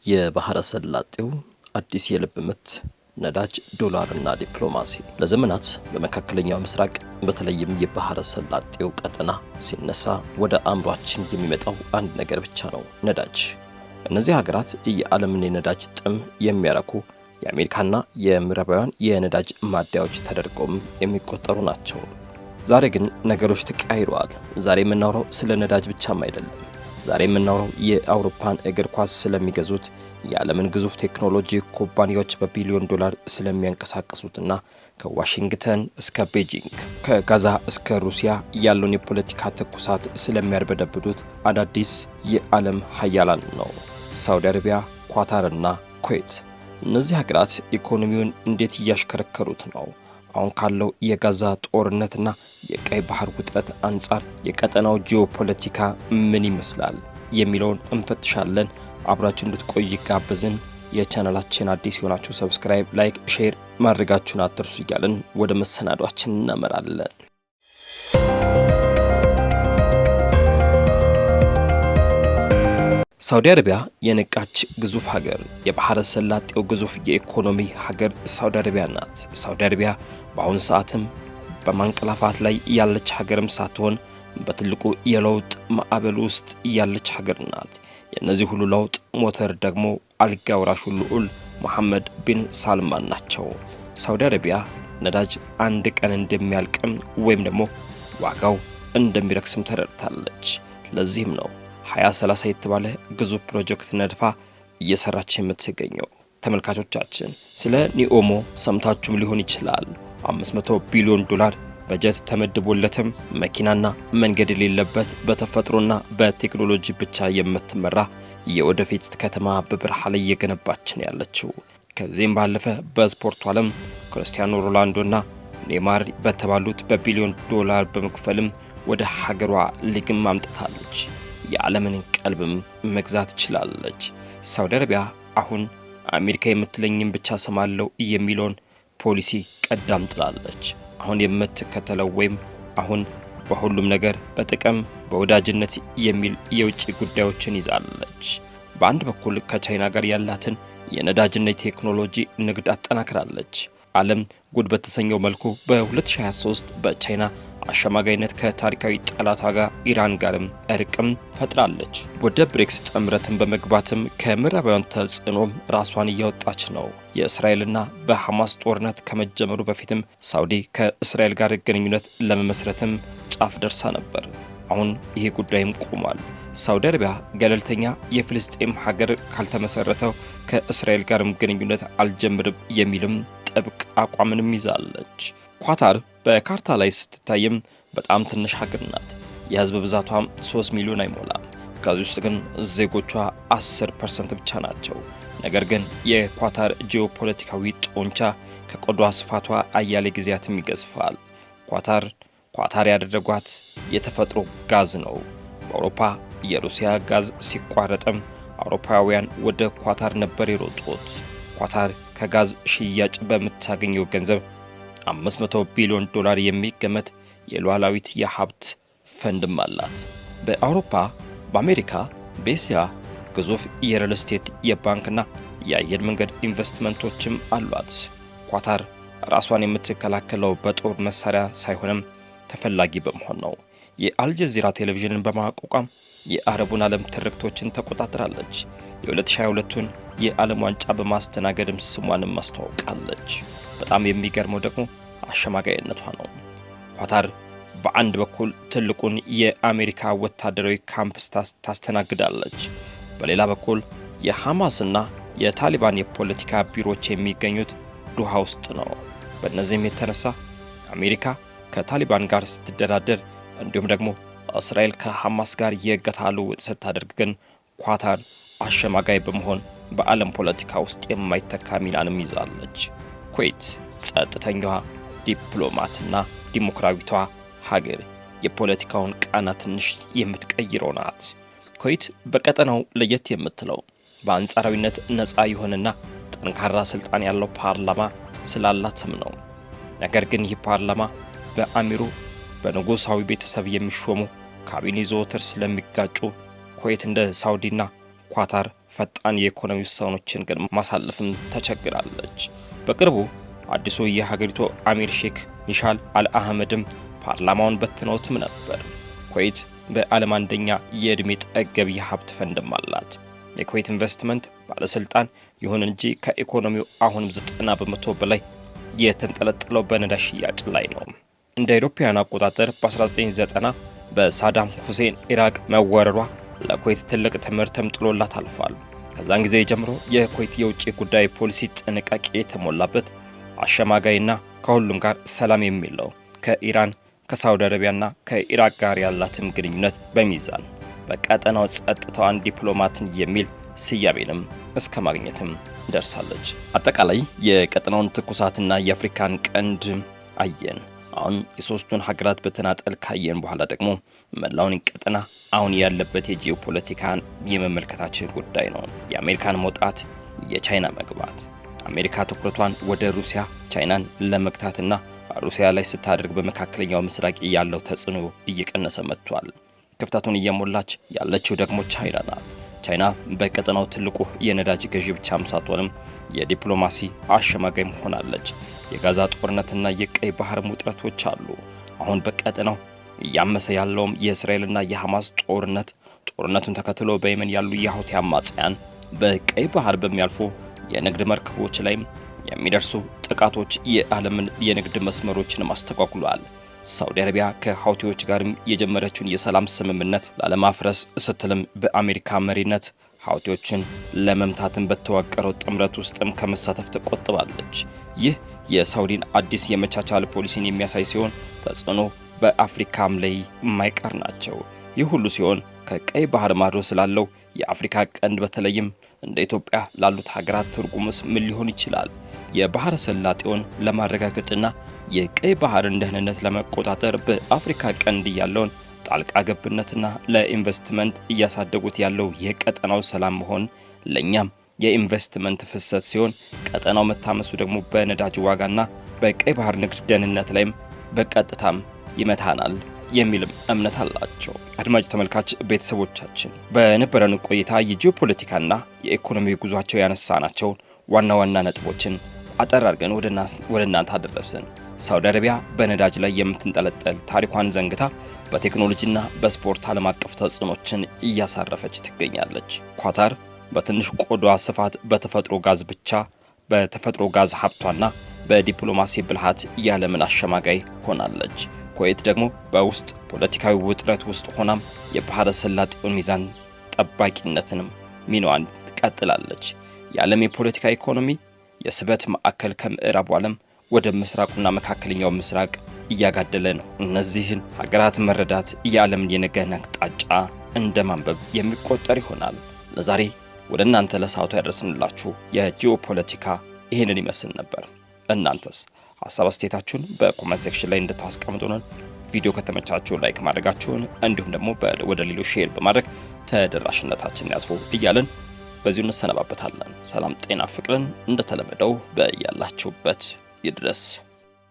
የባህረ ሰላጤው አዲስ የልብ ምት ነዳጅ ዶላርና ዲፕሎማሲ ለዘመናት በመካከለኛው ምስራቅ በተለይም የባህረ ሰላጤው ቀጠና ሲነሳ ወደ አእምሯችን የሚመጣው አንድ ነገር ብቻ ነው፣ ነዳጅ። እነዚህ ሀገራት የዓለምን የነዳጅ ጥም የሚያረኩ የአሜሪካና የምዕራባውያን የነዳጅ ማደያዎች ተደርገውም የሚቆጠሩ ናቸው። ዛሬ ግን ነገሮች ተቀያይረዋል። ዛሬ የምናወራው ስለ ነዳጅ ብቻም አይደለም። ዛሬ የምናወራው የአውሮፓን እግር ኳስ ስለሚገዙት የዓለምን ግዙፍ ቴክኖሎጂ ኩባንያዎች በቢሊዮን ዶላር ስለሚያንቀሳቅሱትና ከዋሽንግተን እስከ ቤጂንግ ከጋዛ እስከ ሩሲያ ያለውን የፖለቲካ ትኩሳት ስለሚያርበደብዱት አዳዲስ የዓለም ሀያላን ነው። ሳውዲ አረቢያ፣ ኳታርና ኩዌት። እነዚህ ሀገራት ኢኮኖሚውን እንዴት እያሽከረከሩት ነው? አሁን ካለው የጋዛ ጦርነትና የቀይ ባህር ውጥረት አንጻር የቀጠናው ጂኦፖለቲካ ምን ይመስላል የሚለውን እንፈትሻለን። አብራችሁ እንድትቆዩ ጋብዘን። የቻናላችን አዲስ የሆናችሁ ሰብስክራይብ፣ ላይክ፣ ሼር ማድረጋችሁን አትርሱ እያለን ወደ መሰናዷችን እናመራለን። ሳውዲ አረቢያ የነቃች ግዙፍ ሀገር፣ የባህረ ሰላጤው ግዙፍ የኢኮኖሚ ሀገር ሳውዲ አረቢያ ናት። ሳውዲ አረቢያ በአሁኑ ሰዓትም በማንቀላፋት ላይ ያለች ሀገርም ሳትሆን በትልቁ የለውጥ ማዕበል ውስጥ ያለች ሀገር ናት። የእነዚህ ሁሉ ለውጥ ሞተር ደግሞ አልጋ ወራሹ ልዑል መሐመድ ቢን ሳልማን ናቸው። ሳውዲ አረቢያ ነዳጅ አንድ ቀን እንደሚያልቅም ወይም ደግሞ ዋጋው እንደሚረክስም ተረድታለች። ለዚህም ነው 2030 የተባለ ግዙፍ ፕሮጀክት ነድፋ እየሰራች የምትገኘው። ተመልካቾቻችን ስለ ኒኦሞ ሰምታችሁም ሊሆን ይችላል። 500 ቢሊዮን ዶላር በጀት ተመድቦለትም መኪናና መንገድ የሌለበት በተፈጥሮና በቴክኖሎጂ ብቻ የምትመራ የወደፊት ከተማ በበረሃ ላይ እየገነባች ነው ያለችው። ከዚህም ባለፈ በስፖርቱ ዓለም ክርስቲያኖ ሮናልዶና ኔይማር በተባሉት በቢሊዮን ዶላር በመክፈልም ወደ ሀገሯ ሊግም አምጥታለች። የዓለምን ቀልብም መግዛት ችላለች። ሳውዲ አረቢያ አሁን አሜሪካ የምትለኝም ብቻ ሰማለው የሚለውን ፖሊሲ ቀዳም ጥላለች። አሁን የምትከተለው ወይም አሁን በሁሉም ነገር በጥቅም በወዳጅነት የሚል የውጭ ጉዳዮችን ይዛለች። በአንድ በኩል ከቻይና ጋር ያላትን የነዳጅና የቴክኖሎጂ ንግድ አጠናክራለች። ዓለም ጉድ በተሰኘው መልኩ በ2023 በቻይና አሸማጋይነት ከታሪካዊ ጠላቷ ጋር ኢራን ጋርም እርቅም ፈጥራለች። ወደ ብሪክስ ጥምረትን በመግባትም ከምዕራባውያን ተጽዕኖም ራሷን እያወጣች ነው። የእስራኤልና በሐማስ ጦርነት ከመጀመሩ በፊትም ሳውዲ ከእስራኤል ጋር ግንኙነት ለመመስረትም ጫፍ ደርሳ ነበር። አሁን ይሄ ጉዳይም ቆሟል። ሳውዲ አረቢያ ገለልተኛ የፍልስጤም ሀገር ካልተመሰረተው ከእስራኤል ጋርም ግንኙነት አልጀምርም የሚልም ጥብቅ አቋምንም ይዛለች። ኳታር በካርታ ላይ ስትታይም በጣም ትንሽ ሀገር ናት። የህዝብ ብዛቷም 3 ሚሊዮን አይሞላም። ከዚህ ውስጥ ግን ዜጎቿ 10% ብቻ ናቸው። ነገር ግን የኳታር ጂኦፖለቲካዊ ጦንቻ ከቆዳዋ ስፋቷ አያሌ ጊዜያትም ይገዝፋል። ኳታር ያደረጓት የተፈጥሮ ጋዝ ነው። በአውሮፓ የሩሲያ ጋዝ ሲቋረጥም አውሮፓውያን ወደ ኳታር ነበር የሮጡት። ኳታር ከጋዝ ሽያጭ በምታገኘው ገንዘብ 500 ቢሊዮን ዶላር የሚገመት የሉዓላዊት የሀብት ፈንድም አላት። በአውሮፓ፣ በአሜሪካ፣ በኤስያ ግዙፍ የሪል ስቴት የባንክና የአየር መንገድ ኢንቨስትመንቶችም አሏት። ኳታር ራሷን የምትከላከለው በጦር መሳሪያ ሳይሆንም ተፈላጊ በመሆን ነው። የአልጀዚራ ቴሌቪዥንን በማቋቋም የአረቡን ዓለም ትርክቶችን ተቆጣጥራለች። የ2022ቱን የዓለም ዋንጫ በማስተናገድም ስሟንም ማስተዋወቃለች። በጣም የሚገርመው ደግሞ አሸማጋይነቷ ነው። ኳታር በአንድ በኩል ትልቁን የአሜሪካ ወታደራዊ ካምፕ ታስተናግዳለች። በሌላ በኩል የሐማስና የታሊባን የፖለቲካ ቢሮዎች የሚገኙት ዶሃ ውስጥ ነው። በእነዚህም የተነሳ አሜሪካ ከታሊባን ጋር ስትደራደር እንዲሁም ደግሞ እስራኤል ከሐማስ ጋር የእገታ ልውውጥ ስታደርግ ግን ኳታር አሸማጋይ በመሆን በዓለም ፖለቲካ ውስጥ የማይተካ ሚናንም ይዛለች። ኩዌት ጸጥተኛዋ ዲፕሎማትና ዲሞክራዊቷ ሀገር የፖለቲካውን ቃና ትንሽ የምትቀይረው ናት። ኩዌት በቀጠናው ለየት የምትለው በአንጻራዊነት ነፃ የሆነና ጠንካራ ስልጣን ያለው ፓርላማ ስላላትም ነው። ነገር ግን ይህ ፓርላማ በአሚሩ በንጉሳዊ ቤተሰብ የሚሾሙ ካቢኔ ዘወትር ስለሚጋጩ ኩዌት እንደ ሳውዲና ኳታር ፈጣን የኢኮኖሚ ውሳኔዎችን ግን ማሳለፍም ተቸግራለች። በቅርቡ አዲሱ የሀገሪቱ አሚር ሼክ ሚሻል አልአህመድም ፓርላማውን በትነውትም ነበር። ኩዌት በዓለም አንደኛ የዕድሜ ጠገብ የሀብት ፈንድም አላት። የኩዌት ኢንቨስትመንት ባለስልጣን ይሁን እንጂ ከኢኮኖሚው አሁንም 90% በላይ የተንጠለጠለው በነዳጅ ሽያጭ ላይ ነው። እንደ አውሮፓውያን አቆጣጠር በ1990 በሳዳም ሁሴን ኢራቅ መወረሯ ለኩዌት ትልቅ ትምህርትም ጥሎላት አልፏል። ከዛን ጊዜ ጀምሮ የኩዌት የውጭ ጉዳይ ፖሊሲ ጥንቃቄ የተሞላበት አሸማጋይና ከሁሉም ጋር ሰላም የሚለው ከኢራን ከሳውዲ አረቢያና ከኢራቅ ጋር ያላትም ግንኙነት በሚዛን በቀጠናው ጸጥታዋን ዲፕሎማትን የሚል ስያሜንም እስከ ማግኘትም ደርሳለች። አጠቃላይ የቀጠናውን ትኩሳትና የአፍሪካን ቀንድ አየን። አሁን የሶስቱን ሀገራት በተናጠል ካየን በኋላ ደግሞ መላውን ቀጠና አሁን ያለበት የጂኦፖለቲካን የመመልከታችን ጉዳይ ነው። የአሜሪካን መውጣት፣ የቻይና መግባት፣ አሜሪካ ትኩረቷን ወደ ሩሲያ ቻይናን ለመግታትና ሩሲያ ላይ ስታደርግ በመካከለኛው ምስራቅ ያለው ተጽዕኖ እየቀነሰ መጥቷል። ክፍተቱን እየሞላች ያለችው ደግሞ ቻይና ናት። ቻይና በቀጠናው ትልቁ የነዳጅ ገዢ ብቻም ሳትሆንም የዲፕሎማሲ አሸማጋይም ሆናለች። የጋዛ ጦርነትና የቀይ ባህር ውጥረቶች አሉ። አሁን በቀጠናው እያመሰ ያለውም የእስራኤልና የሐማስ ጦርነቱን ተከትሎ በየመን ያሉ የሁቲ አማጽያን በቀይ ባህር በሚያልፉ የንግድ መርከቦች ላይም የሚደርሱ ጥቃቶች የዓለምን የንግድ መስመሮችን ማስተጓጉሏል። ሳውዲ አረቢያ ከሁቲዎች ጋርም የጀመረችውን የሰላም ስምምነት ላለማፍረስ ስትልም በአሜሪካ መሪነት ሁቲዎችን ለመምታትን በተዋቀረው ጥምረት ውስጥም ከመሳተፍ ተቆጥባለች። ይህ የሳውዲን አዲስ የመቻቻል ፖሊሲን የሚያሳይ ሲሆን ተጽዕኖ በአፍሪካም ላይ የማይቀር ናቸው። ይህ ሁሉ ሲሆን ከቀይ ባህር ማዶ ስላለው የአፍሪካ ቀንድ በተለይም እንደ ኢትዮጵያ ላሉት ሀገራት ትርጉምስ ምን ሊሆን ይችላል? የባህረ ሰላጤውን ለማረጋገጥና የቀይ ባህርን ደህንነት ለመቆጣጠር በአፍሪካ ቀንድ ያለውን ጣልቃ ገብነትና ለኢንቨስትመንት እያሳደጉት ያለው የቀጠናው ሰላም መሆን ለኛም የኢንቨስትመንት ፍሰት ሲሆን ቀጠናው መታመሱ ደግሞ በነዳጅ ዋጋና በቀይ ባህር ንግድ ደህንነት ላይም በቀጥታም ይመታናል የሚልም እምነት አላቸው። አድማጭ ተመልካች ቤተሰቦቻችን በነበረን ቆይታ የጂኦፖለቲካና የኢኮኖሚ ጉዟቸው ያነሳናቸው ዋና ዋና ነጥቦችን አጠር አድርገን ወደ እናንተ አደረስን። ሳውዲ አረቢያ በነዳጅ ላይ የምትንጠለጠል ታሪኳን ዘንግታ በቴክኖሎጂና በስፖርት ዓለም አቀፍ ተጽዕኖችን እያሳረፈች ትገኛለች። ኳታር በትንሽ ቆዳዋ ስፋት በተፈጥሮ ጋዝ ሀብቷና በዲፕሎማሲ ብልሃት የዓለምን አሸማጋይ ሆናለች። ኩዌት ደግሞ በውስጥ ፖለቲካዊ ውጥረት ውስጥ ሆናም የባህረ ሰላጤውን ሚዛን ጠባቂነትንም ሚናዋን ትቀጥላለች። የዓለም የፖለቲካ ኢኮኖሚ የስበት ማዕከል ከምዕራቡ ዓለም ወደ ምስራቁና መካከለኛው ምስራቅ እያጋደለ ነው። እነዚህን ሀገራት መረዳት የዓለምን የነገን አቅጣጫ እንደ ማንበብ የሚቆጠር ይሆናል። ለዛሬ ወደ እናንተ ለሰዓቱ ያደረስንላችሁ የጂኦፖለቲካ ይህንን ይመስል ነበር። እናንተስ ሀሳብ አስተያየታችሁን በኮሜንት ሴክሽን ላይ እንድታስቀምጡልን፣ ቪዲዮ ከተመቻችሁ ላይክ ማድረጋችሁን እንዲሁም ደግሞ ወደ ሌሎች ሼር በማድረግ ተደራሽነታችንን ያስፉ እያልን በዚሁ እንሰነባበታለን። ሰላም፣ ጤና፣ ፍቅርን እንደተለመደው በያላችሁበት ይድረስ።